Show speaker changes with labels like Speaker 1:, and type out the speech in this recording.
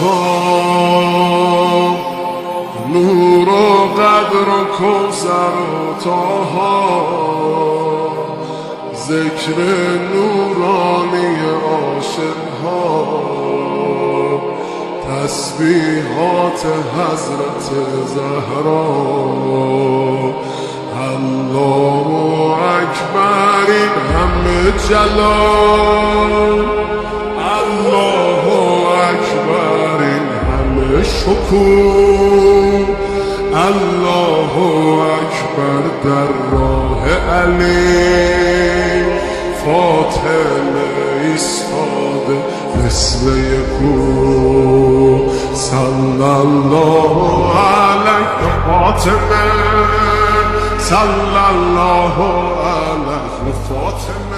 Speaker 1: ها، نور و قدر و کوثر و طاها، ذکر نورانی عاشقها، تسبیحات حضرت زهرا. الله اکبر این همه جلال، الله اکبر این همه شکوه، الله اکبر در راه علی، فاطمه ایستاده مثل یکو. صلی الله علیک فاطمه، صلی الله علیک فاطمه.